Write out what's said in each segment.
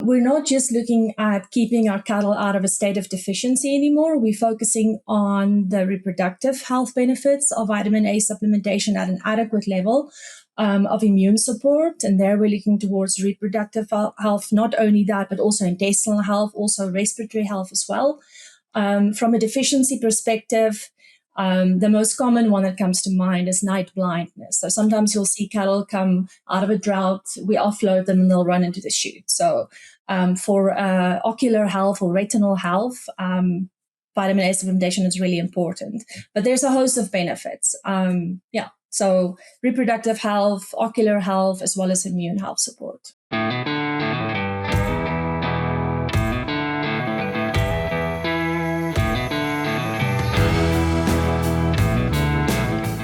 we're not just looking at keeping our cattle out of a state of deficiency anymore. We're focusing on the reproductive health benefits of vitamin A supplementation at an adequate level of immune support. And there we're looking towards reproductive health, not only that, but also intestinal health, also respiratory health as well. From a deficiency perspective, the most common one that comes to mind is night blindness. So sometimes you'll see cattle come out of a drought, we offload them and they'll run into the chute. So for ocular health or retinal health, vitamin A supplementation is really important. But there's a host of benefits. So reproductive health, ocular health, as well as immune health support.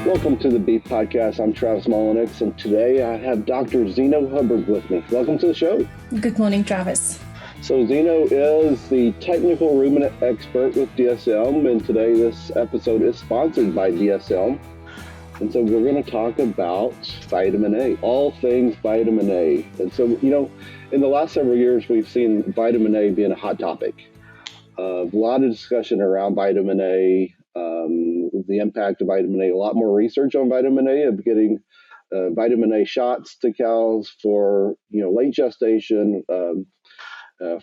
Welcome to the Beef Podcast. I'm Travis Mullenix, and today I have Dr. Zeno Hubbert with me. Welcome to the show. Good morning, Travis. So Zeno is the technical ruminant expert with DSM, and today this episode is sponsored by DSM. And so we're going to talk about vitamin A, all things vitamin A. And so, in the last several years, we've seen vitamin A being a hot topic. A lot of discussion around vitamin A, the impact of vitamin A, a lot more research on vitamin A, of getting vitamin A shots to cows for, late gestation, for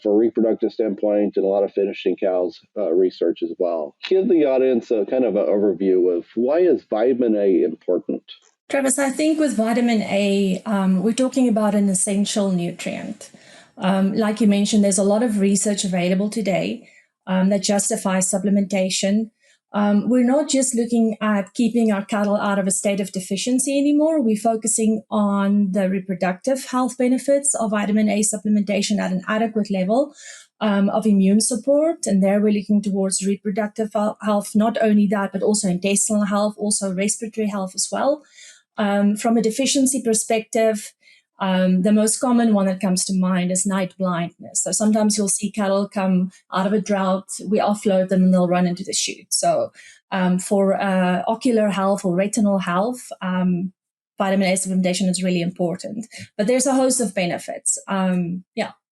a reproductive standpoint, and a lot of finishing cows research as well. Give the audience a kind of an overview of why is vitamin A important? Travis, I think with vitamin A, we're talking about an essential nutrient. Like you mentioned, there's a lot of research available today that justifies supplementation. We're not just looking at keeping our cattle out of a state of deficiency anymore. We're focusing on the reproductive health benefits of vitamin A supplementation at an adequate level of immune support. And there we're looking towards reproductive health, not only that, but also intestinal health, also respiratory health as well. From a deficiency perspective, the most common one that comes to mind is night blindness. So sometimes you'll see cattle come out of a drought, we offload them and they'll run into the chute. So for ocular health or retinal health, vitamin A supplementation is really important. But there's a host of benefits.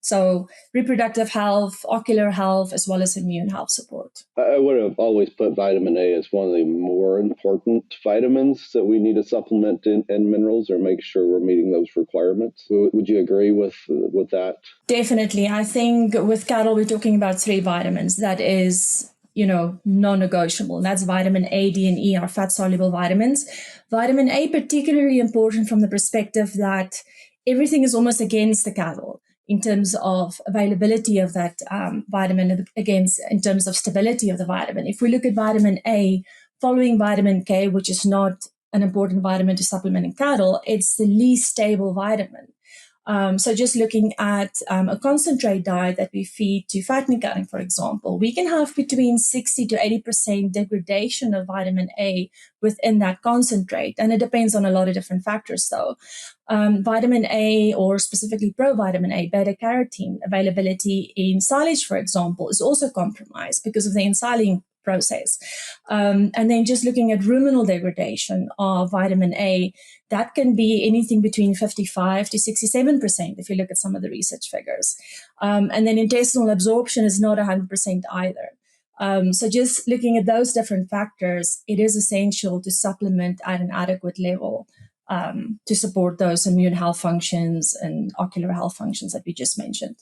So reproductive health, ocular health, as well as immune health support. I would have always put vitamin A as one of the more important vitamins that we need to supplement in minerals or make sure we're meeting those requirements. Would you agree with that? Definitely. I think with cattle, we're talking about 3 vitamins. That is, non-negotiable. And that's vitamin A, D, and E, our fat-soluble vitamins. Vitamin A particularly important from the perspective that everything is almost against the cattle in terms of availability of that vitamin, in terms of stability of the vitamin. If we look at vitamin A, following vitamin K, which is not an important vitamin to supplement in cattle, it's the least stable vitamin. So just looking at a concentrate diet that we feed to fattening cattle, for example, we can have between 60 to 80% degradation of vitamin A within that concentrate. And it depends on a lot of different factors, though. Vitamin A, or specifically provitamin A, beta-carotene availability in silage, for example, is also compromised because of the ensiling process. And then just looking at ruminal degradation of vitamin A, that can be anything between 55 to 67% if you look at some of the research figures. And then intestinal absorption is not 100% either. So just looking at those different factors, it is essential to supplement at an adequate level to support those immune health functions and ocular health functions that we just mentioned.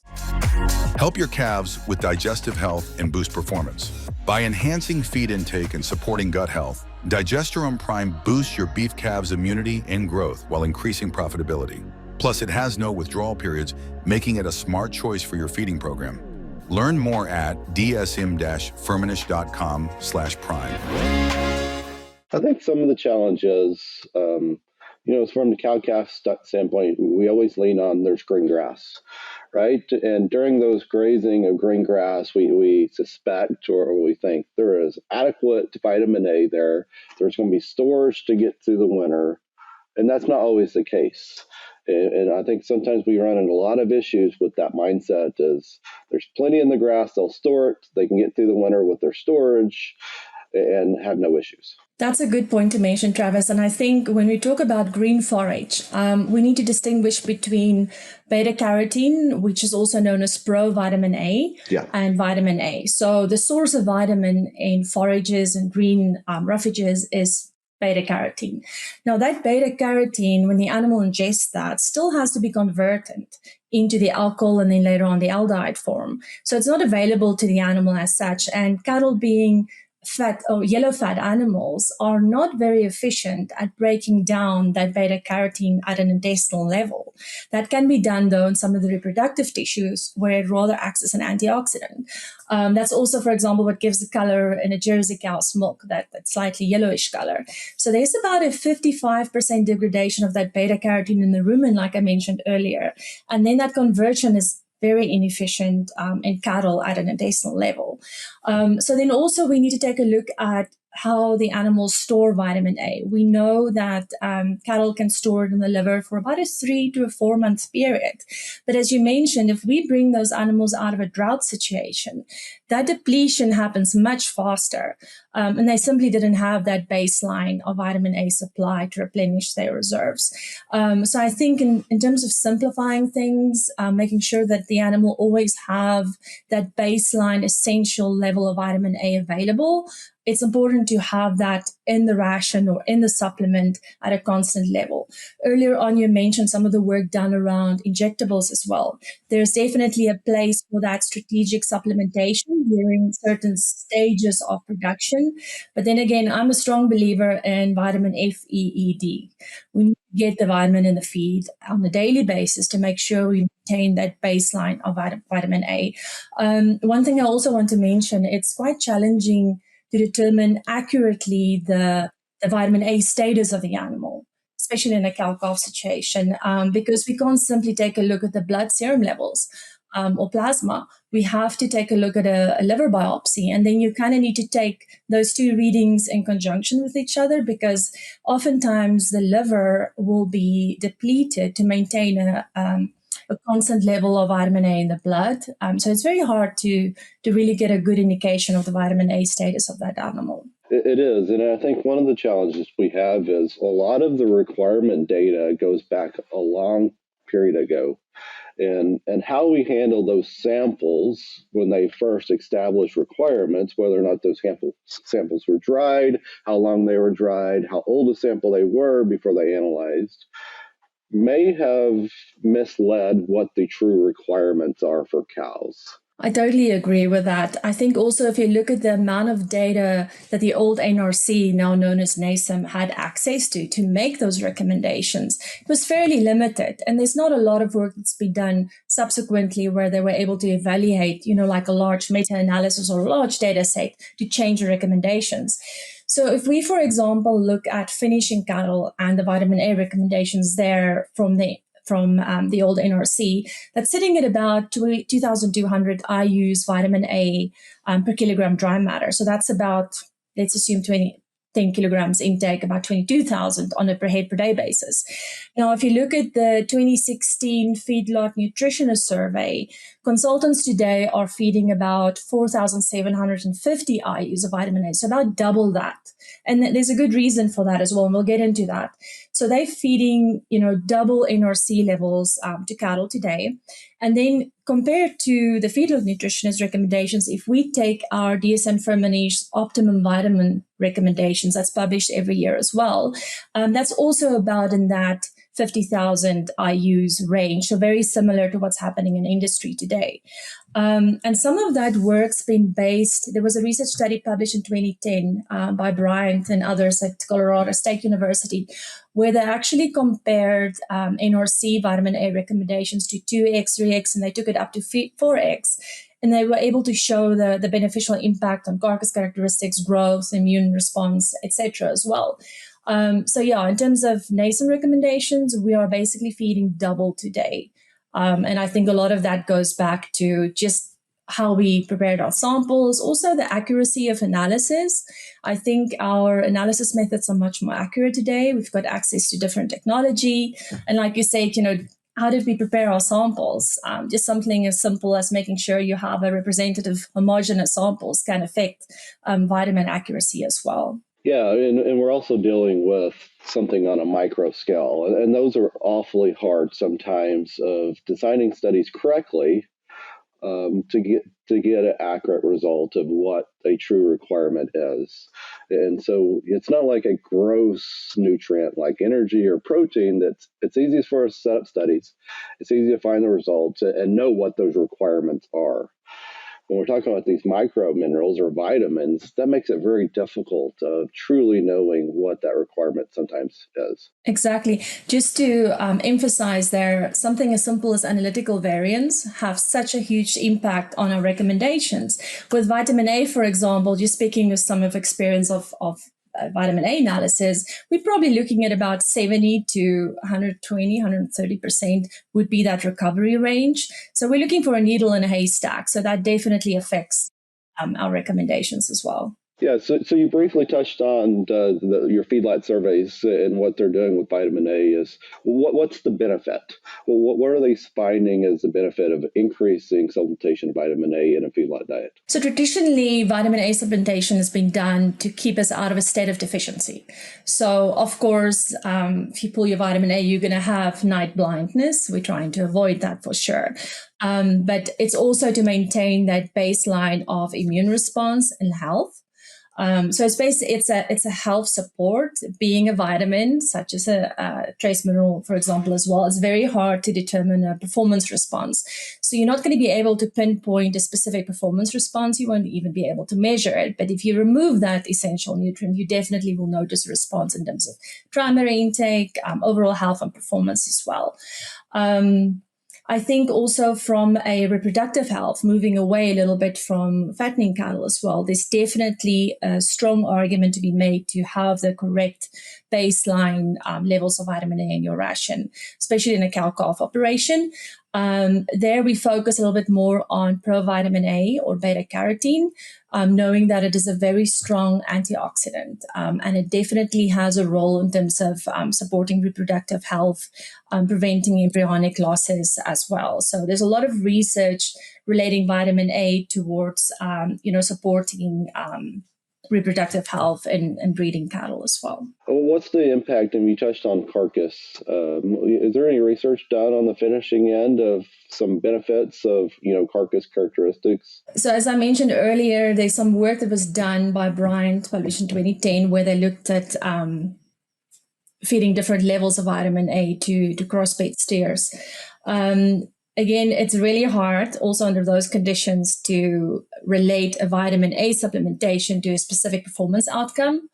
Help your calves with digestive health and boost performance. By enhancing feed intake and supporting gut health, Digesterone Prime boosts your beef calves' immunity and growth while increasing profitability. Plus, it has no withdrawal periods, making it a smart choice for your feeding program. Learn more at dsm-firmenich.com/prime. I think some of the challenges, from the cow-calf standpoint, we always lean on there's green grass, right? And during those grazing of green grass, we suspect or we think there is adequate vitamin A there. There's going to be storage to get through the winter, and that's not always the case. And I think sometimes we run into a lot of issues with that mindset is there's plenty in the grass, they'll store it, they can get through the winter with their storage and have no issues. That's a good point to mention, Travis. And I think when we talk about green forage, we need to distinguish between beta carotene, which is also known as provitamin A, and vitamin A. So the source of vitamin in forages and green roughages is beta carotene. Now, that beta carotene, when the animal ingests that, still has to be converted into the alcohol and then later on the aldehyde form. So it's not available to the animal as such. And cattle, being fat or yellow fat animals, are not very efficient at breaking down that beta carotene at an intestinal level. That can be done, though, in some of the reproductive tissues where it rather acts as an antioxidant. That's also, for example, what gives the color in a Jersey cow's milk, that slightly yellowish color. So there's about a 55% degradation of that beta carotene in the rumen, like I mentioned earlier. And then that conversion is very inefficient in cattle at an intestinal level. So then also we need to take a look at how the animals store vitamin A. We know that cattle can store it in the liver for about a 3 to 4 month period. But as you mentioned, if we bring those animals out of a drought situation, that depletion happens much faster. And they simply didn't have that baseline of vitamin A supply to replenish their reserves. So I think in terms of simplifying things, making sure that the animal always have that baseline essential level of vitamin A available, it's important to have that in the ration or in the supplement at a constant level. Earlier on, you mentioned some of the work done around injectables as well. There's definitely a place for that strategic supplementation during certain stages of production. But then again, I'm a strong believer in vitamin F, E, E, D. We need to get the vitamin in the feed on a daily basis to make sure we maintain that baseline of vitamin A. One thing I also want to mention, it's quite challenging to determine accurately the vitamin A status of the animal, especially in a cow-calf situation, because we can't simply take a look at the blood serum levels or plasma. We have to take a look at a liver biopsy, and then you kind of need to take those two readings in conjunction with each other, because oftentimes the liver will be depleted to maintain a constant level of vitamin A in the blood. So it's very hard to really get a good indication of the vitamin A status of that animal. It is. And I think one of the challenges we have is a lot of the requirement data goes back a long period ago. And how we handle those samples when they first established requirements, whether or not those samples were dried, how long they were dried, how old a sample they were before they analyzed, may have misled what the true requirements are for cows. I totally agree with that. I think also if you look at the amount of data that the old NRC, now known as NASEM, had access to make those recommendations, it was fairly limited. And there's not a lot of work that's been done subsequently where they were able to evaluate, like a large meta-analysis or a large data set to change the recommendations. So if we, for example, look at finishing cattle and the vitamin A recommendations there from the old NRC, that's sitting at about 2,200 IUs vitamin A per kilogram dry matter. So that's about, let's assume 10 kilograms intake, about 22,000 on a per head per day basis. Now, if you look at the 2016 Feedlot Nutritionist Survey, consultants today are feeding about 4,750 IUs of vitamin A, so about double that. And there's a good reason for that as well, and we'll get into that. So they're feeding, double NRC levels to cattle today. And then compared to the feedlot nutritionist recommendations, if we take our dsm-firmenich optimum vitamin recommendations, that's published every year as well, that's also about in that 50,000 IUs range, so very similar to what's happening in industry today. And some of that work's been based, there was a research study published in 2010 by Bryant and others at Colorado State University, where they actually compared NRC vitamin A recommendations to 2x, 3x, and they took it up to 4x. And they were able to show the beneficial impact on carcass characteristics, growth, immune response, etc. as well. So in terms of NASEM recommendations, we are basically feeding double today. And I think a lot of that goes back to just how we prepared our samples, also the accuracy of analysis. I think our analysis methods are much more accurate today. We've got access to different technology. And like you said, how did we prepare our samples? Just something as simple as making sure you have a representative homogeneous samples can affect vitamin accuracy as well. Yeah, and we're also dealing with something on a micro scale, and those are awfully hard sometimes of designing studies correctly to get an accurate result of what a true requirement is. And so it's not like a gross nutrient like energy or protein it's easiest for us to set up studies. It's easy to find the results and know what those requirements are. When we're talking about these micro minerals or vitamins, that makes it very difficult of truly knowing what that requirement sometimes is. Exactly. Just to emphasize there, something as simple as analytical variance have such a huge impact on our recommendations. With vitamin A, for example, just speaking with some of experience of vitamin A analysis, we're probably looking at about 70 to 120, 130% would be that recovery range. So we're looking for a needle in a haystack. So that definitely affects our recommendations as well. Yeah, so you briefly touched on your feedlot surveys and what they're doing with vitamin A. Is what's the benefit? Well, what are they finding as the benefit of increasing supplementation of vitamin A in a feedlot diet? So traditionally, vitamin A supplementation has been done to keep us out of a state of deficiency. So of course, if you pull your vitamin A, you're going to have night blindness. We're trying to avoid that for sure. But it's also to maintain that baseline of immune response and health. So it's a health support. Being a vitamin, such as a trace mineral, for example, as well, it's very hard to determine a performance response. So you're not going to be able to pinpoint a specific performance response. You won't even be able to measure it. But if you remove that essential nutrient, you definitely will notice a response in terms of primary intake, overall health and performance as well. I think also from a reproductive health, moving away a little bit from fattening cattle as well, there's definitely a strong argument to be made to have the correct baseline levels of vitamin A in your ration, especially in a cow-calf operation. There we focus a little bit more on provitamin A or beta carotene, knowing that it is a very strong antioxidant, and it definitely has a role in terms of supporting reproductive health, preventing embryonic losses as well. So there's a lot of research relating vitamin A towards, supporting reproductive health and breeding cattle as well. What's the impact? And you touched on carcass. Is there any research done on the finishing end of some benefits of carcass characteristics? So as I mentioned earlier, there's some work that was done by Bryant, published in 2010, where they looked at feeding different levels of vitamin A to crossbred steers. Again, it's really hard also under those conditions to relate a vitamin A supplementation to a specific performance outcome,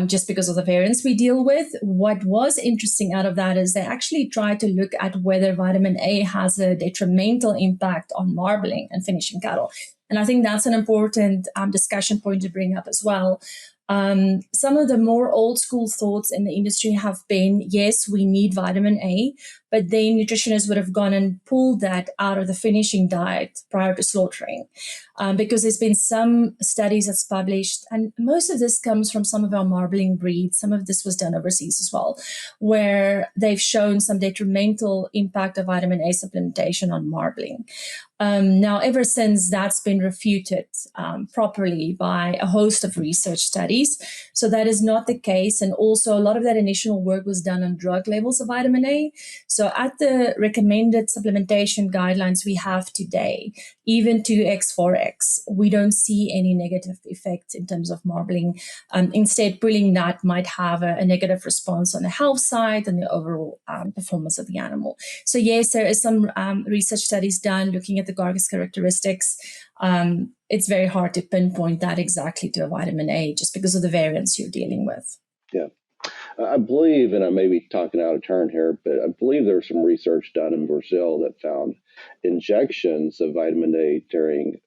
just because of the variance we deal with. What was interesting out of that is they actually tried to look at whether vitamin A has a detrimental impact on marbling and finishing cattle. And I think that's an important discussion point to bring up as well. Some of the more old school thoughts in the industry have been, yes, we need vitamin A, but then nutritionists would have gone and pulled that out of the finishing diet prior to slaughtering. Because there's been some studies that's published, and most of this comes from some of our marbling breeds. Some of this was done overseas as well, where they've shown some detrimental impact of vitamin A supplementation on marbling. Now, ever since that's been refuted properly by a host of research studies. So that is not the case. And also a lot of that initial work was done on drug levels of vitamin A. So at the recommended supplementation guidelines we have today, even 2x, 4x, we don't see any negative effect in terms of marbling. Instead, pulling that might have a negative response on the health side and the overall performance of the animal. So yes, there is some research studies done looking at the carcass characteristics. It's very hard to pinpoint that exactly to a vitamin A just because of the variance you're dealing with. Yeah. I believe, and I may be talking out of turn here, but I believe there was some research done in Brazil that found injections of vitamin A during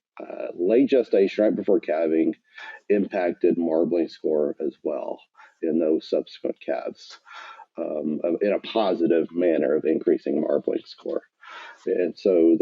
late gestation, right before calving, impacted marbling score as well in those subsequent calves in a positive manner of increasing marbling score. And so,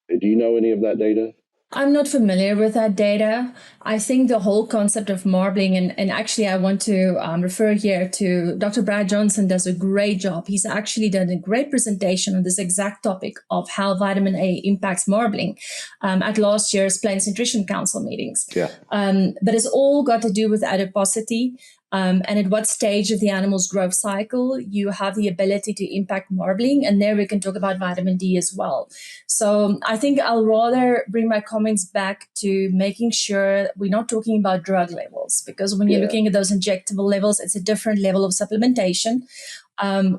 do you know any of that data? I'm not familiar with that data. I think the whole concept of marbling, and actually I want to refer here to Dr. Brad Johnson does a great job. He's actually done a great presentation on this exact topic of how vitamin A impacts marbling at last year's Plains Nutrition Council meetings. Yeah. But it's all got to do with adiposity. And at what stage of the animal's growth cycle you have the ability to impact marbling. And there we can talk about vitamin D as well. So I think I'll rather bring my comments back to making sure we're not talking about drug levels, because when you're looking at those injectable levels, it's a different level of supplementation.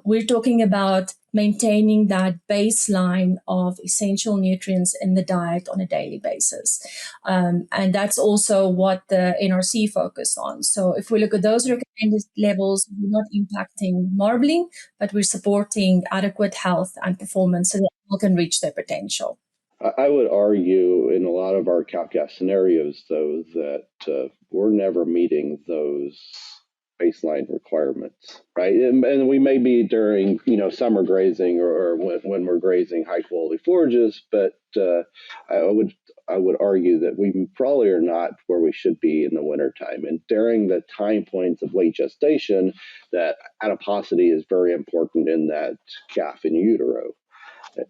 We're talking about maintaining that baseline of essential nutrients in the diet on a daily basis. And that's also what the NRC focused on. So if we look at those recommended levels, we're not impacting marbling, but we're supporting adequate health and performance so that people can reach their potential. I would argue in a lot of our carcass scenarios, though, that we're never meeting those baseline requirements, right? And we may be during, summer grazing or when we're grazing high quality forages, but I would argue that we probably are not where we should be in the wintertime. And during the time points of late gestation, that adiposity is very important in that calf in utero.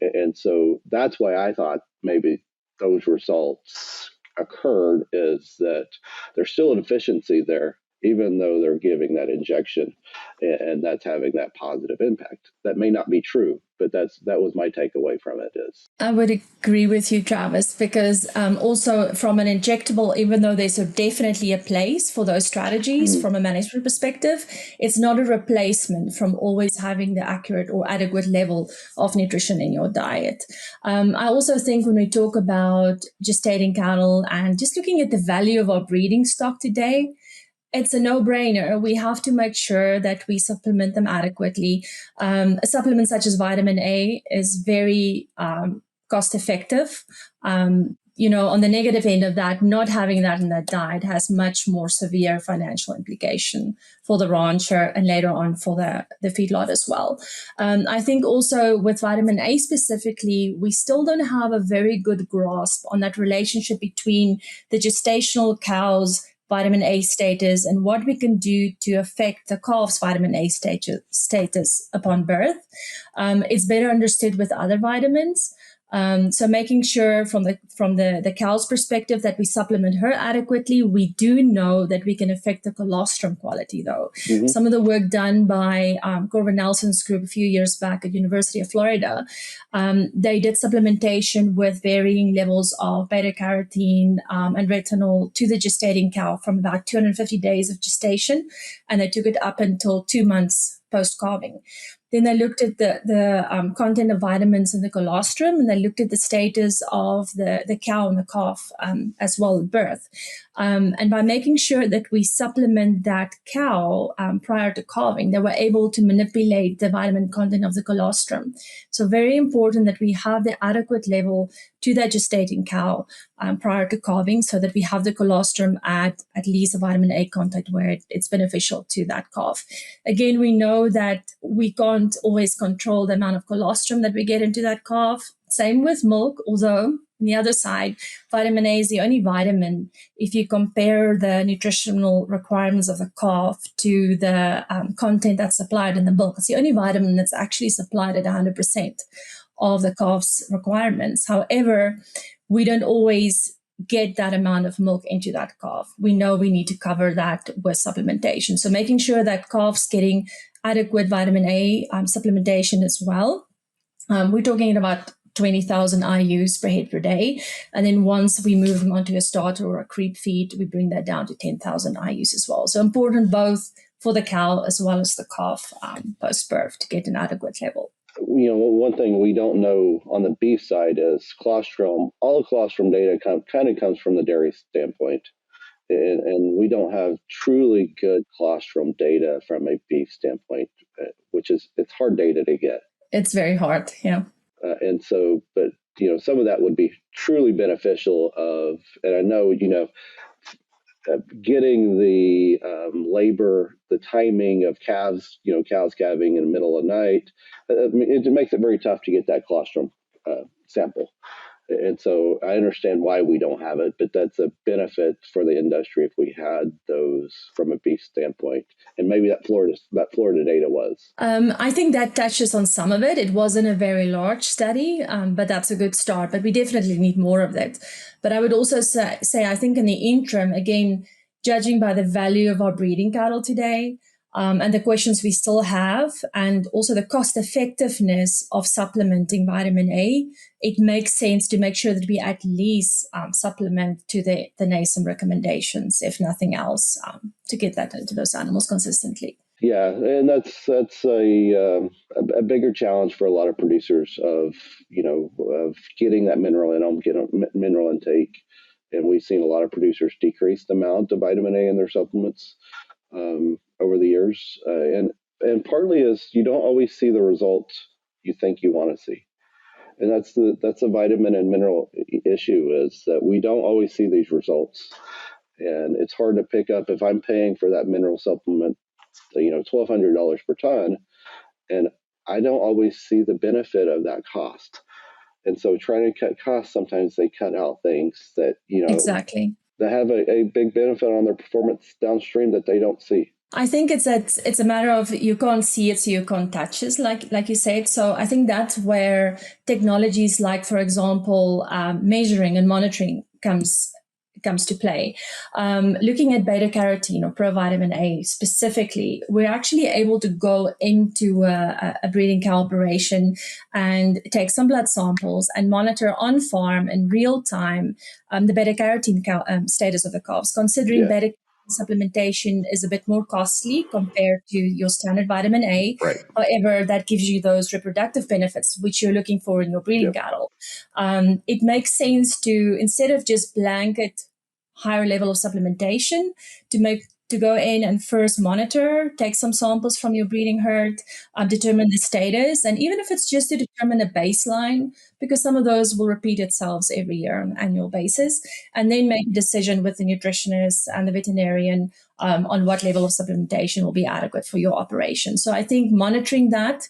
And so that's why I thought maybe those results occurred, is that there's still a deficiency there, even though they're giving that injection, and that's having that positive impact. That may not be true, but that was my takeaway from it. Is I would agree with you, Travis, because also from an injectable, even though there's definitely a place for those strategies from a management perspective, it's not a replacement from always having the accurate or adequate level of nutrition in your diet. I also think when we talk about gestating cattle and just looking at the value of our breeding stock today, it's a no-brainer. We have to make sure that we supplement them adequately. A supplement such as vitamin A is very cost-effective. On the negative end of that, not having that in that diet has much more severe financial implication for the rancher and later on for the feedlot as well. I think also with vitamin A specifically, we still don't have a very good grasp on that relationship between the gestational cow's vitamin A status and what we can do to affect the calf's vitamin A status upon birth. It's better understood with other vitamins. So making sure from the cow's perspective that we supplement her adequately. We do know that we can affect the colostrum quality, though. Mm-hmm. Some of the work done by Corvin Nelson's group a few years back at University of Florida, they did supplementation with varying levels of beta-carotene and retinol to the gestating cow from about 250 days of gestation, and they took it up until 2 months post-calving. Then they looked at the content of vitamins in the colostrum, and they looked at the status of the cow and the calf as well at birth. And by making sure that we supplement that cow prior to calving, they were able to manipulate the vitamin content of the colostrum. So very important that we have the adequate level to that gestating cow prior to calving, so that we have the colostrum at least a vitamin A content where it's beneficial to that calf. Again, we know that we can't always control the amount of colostrum that we get into that calf. Same with milk, although on the other side, vitamin A is the only vitamin, if you compare the nutritional requirements of the calf to the content that's supplied in the milk, it's the only vitamin that's actually supplied at 100% of the calf's requirements. However, we don't always get that amount of milk into that calf. We know we need to cover that with supplementation. So making sure that calf's getting adequate vitamin A supplementation as well. We're talking about 20,000 IUs per head per day. And then once we move them onto a starter or a creep feed, we bring that down to 10,000 IUs as well. So important both for the cow as well as the calf post-birth to get an adequate level. One thing we don't know on the beef side is colostrum. All the colostrum data kind of comes from the dairy standpoint. And we don't have truly good colostrum data from a beef standpoint, it's hard data to get. It's very hard, yeah. And so, but, some of that would be truly beneficial and I know, getting the labor, the timing of calves, cows calving in the middle of the night, it makes it very tough to get that colostrum sample. And so I understand why we don't have it, but that's a benefit for the industry if we had those from a beef standpoint. And maybe that Florida data was. I think that touches on some of it. It wasn't a very large study, but that's a good start. But we definitely need more of that. But I would also say I think in the interim, again, judging by the value of our breeding cattle today, and the questions we still have, and also the cost effectiveness of supplementing vitamin A, it makes sense to make sure that we at least supplement to the NASEM recommendations, if nothing else, to get that into those animals consistently. Yeah, and that's a bigger challenge for a lot of producers of getting that mineral in them, getting mineral intake, and we've seen a lot of producers decrease the amount of vitamin A in their supplements over the years, and partly is you don't always see the results you think you want to see, and that's a vitamin and mineral issue, is that we don't always see these results, and it's hard to pick up if I'm paying for that mineral supplement, $1,200 per ton, and I don't always see the benefit of that cost. And so trying to cut costs, sometimes they cut out things that exactly that have a big benefit on their performance downstream that they don't see. I think it's a matter of you can't see it, so you can't touch it, like you said. So I think that's where technologies like, for example, measuring and monitoring comes to play. Looking at beta carotene or provitamin A specifically, we're actually able to go into a breeding cow operation and take some blood samples and monitor on farm in real time the beta carotene status of the calves, considering beta supplementation is a bit more costly compared to your standard vitamin A. Right. However, that gives you those reproductive benefits which you're looking for in your breeding cattle. It makes sense to, instead of just blanket higher level of supplementation, to go in and first monitor, take some samples from your breeding herd, determine the status, and even if it's just to determine a baseline, because some of those will repeat itself every year on an annual basis, and then make a decision with the nutritionist and the veterinarian on what level of supplementation will be adequate for your operation. So I think monitoring that,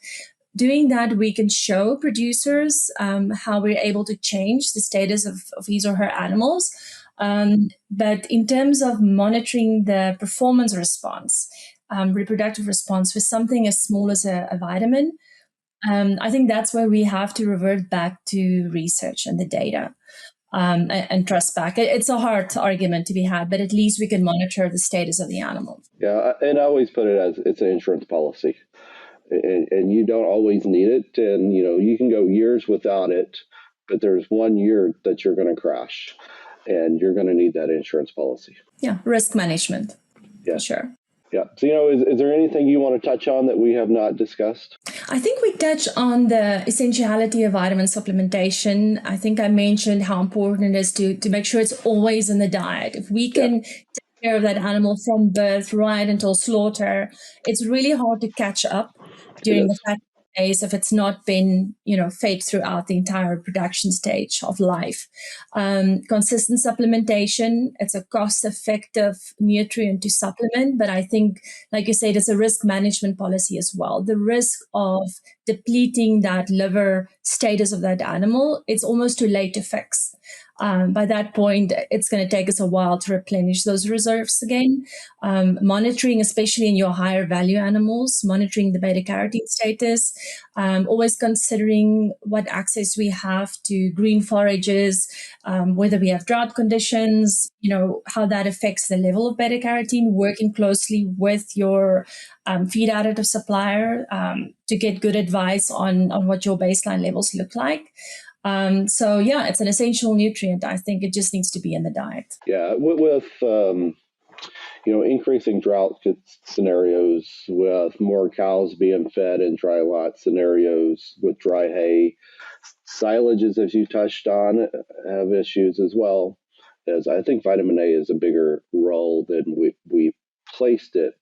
doing that, we can show producers how we're able to change the status of his or her animals. But in terms of monitoring the performance response, reproductive response for something as small as a vitamin, I think that's where we have to revert back to research and the data and trust back. It's a hard argument to be had, but at least we can monitor the status of the animal. Yeah, and I always put it as it's an insurance policy, and you don't always need it, and you can go years without it, but there's 1 year that you're going to crash. And you're going to need that insurance policy. Yeah, risk management. Yeah, sure. Yeah. So, is there anything you want to touch on that we have not discussed? I think we touch on the essentiality of vitamin supplementation. I think I mentioned how important it is to make sure it's always in the diet. If we can take care of that animal from birth right until slaughter, it's really hard to catch up during the fatty days if it's not been, fed throughout the entire production stage of life. Consistent supplementation, it's a cost-effective nutrient to supplement, but I think, like you said, it's a risk management policy as well. The risk of depleting that liver status of that animal, it's almost too late to fix. By that point, it's going to take us a while to replenish those reserves again. Monitoring, especially in your higher value animals, monitoring the beta carotene status, always considering what access we have to green forages, whether we have drought conditions, how that affects the level of beta carotene, working closely with your feed additive supplier to get good advice on what your baseline levels look like. So it's an essential nutrient. I think it just needs to be in the diet. Yeah, with increasing drought scenarios, with more cows being fed in dry lot scenarios, with dry hay, silages, as you touched on, have issues as well. As I think vitamin A is a bigger role than we placed it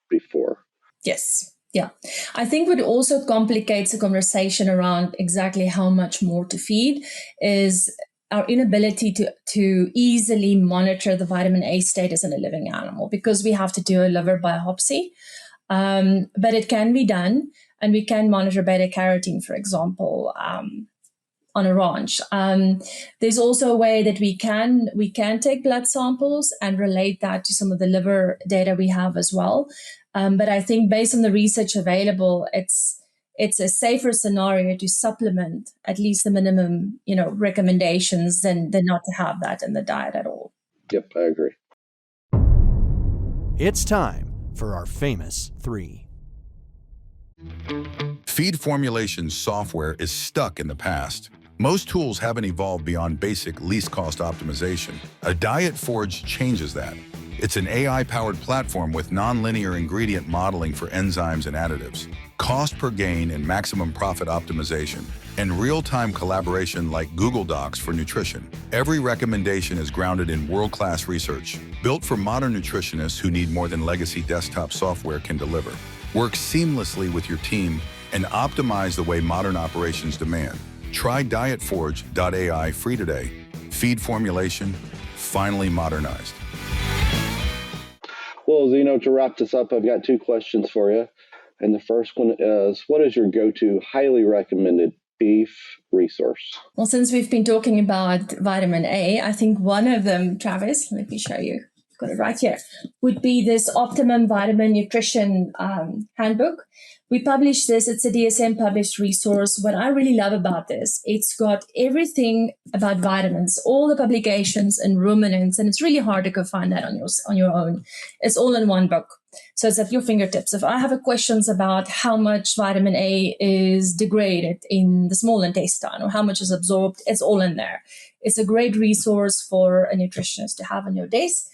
before. Yes. Yeah, I think what also complicates the conversation around exactly how much more to feed is our inability to easily monitor the vitamin A status in a living animal, because we have to do a liver biopsy. But it can be done, and we can monitor beta carotene, for example, on a ranch. There's also a way that we can take blood samples and relate that to some of the liver data we have as well. But I think based on the research available, it's a safer scenario to supplement at least the minimum, recommendations than not to have that in the diet at all. Yep, I agree. It's time for our famous 3. Feed formulation software is stuck in the past. Most tools haven't evolved beyond basic least cost optimization. A Diet Forge changes that. It's an AI-powered platform with nonlinear ingredient modeling for enzymes and additives, cost per gain and maximum profit optimization, and real-time collaboration like Google Docs for nutrition. Every recommendation is grounded in world-class research, built for modern nutritionists who need more than legacy desktop software can deliver. Work seamlessly with your team and optimize the way modern operations demand. Try dietforge.ai free today. Feed formulation, finally modernized. Well, Zeno, to wrap this up, I've got 2 questions for you. And the first one is, what is your go-to highly recommended beef resource? Well, since we've been talking about vitamin A, I think one of them, Travis, let me show you, got it right here, would be this Optimum Vitamin Nutrition Handbook. We published this. It's a DSM published resource. What I really love about this, it's got everything about vitamins, all the publications and ruminants, and it's really hard to go find that on your own. It's all in one book. So it's at your fingertips. If I have questions about how much vitamin A is degraded in the small intestine or how much is absorbed, it's all in there. It's a great resource for a nutritionist to have on your desk.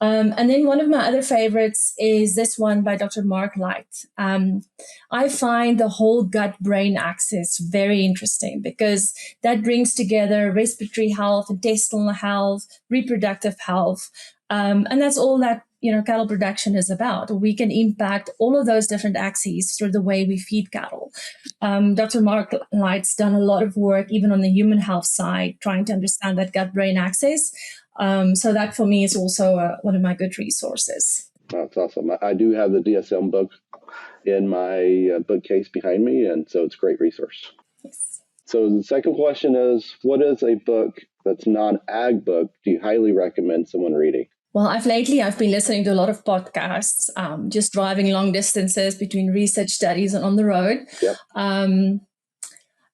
And then one of my other favorites is this one by Dr. Mark Light. I find the whole gut-brain axis very interesting because that brings together respiratory health, intestinal health, reproductive health. And that's all that cattle production is about. We can impact all of those different axes through the way we feed cattle. Dr. Mark Light's done a lot of work, even on the human health side, trying to understand that gut-brain axis. So that for me is also one of my good resources. That's awesome. I do have the DSM book in my bookcase behind me, and so it's a great resource. Yes. So the second question is, what is a book that's non-ag book do you highly recommend someone reading? Well, I've been listening to a lot of podcasts, just driving long distances between research studies and on the road. Yep.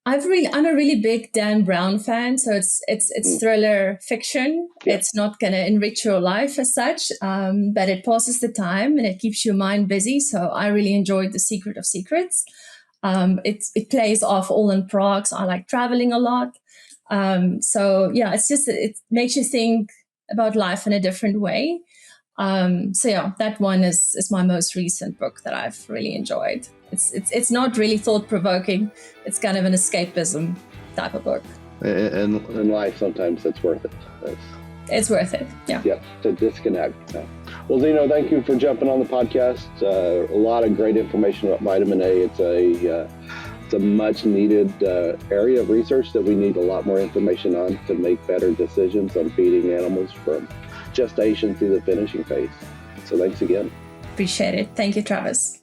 I'm a really big Dan Brown fan, so it's thriller fiction. Yep. It's not going to enrich your life as such, but it passes the time and it keeps your mind busy. So I really enjoyed The Secret of Secrets. It plays off all in progs. I like traveling a lot. So yeah, it makes you think about life in a different way. So yeah, that one is my most recent book that I've really enjoyed. It's not really thought-provoking. It's kind of an escapism type of book. And in life, sometimes it's worth it. It's worth it, yeah. Yeah, to disconnect. Well, Zeno, thank you for jumping on the podcast. A lot of great information about vitamin A. It's a much-needed area of research that we need a lot more information on to make better decisions on feeding animals from gestation through the finishing phase. So thanks again. Appreciate it. Thank you, Travis.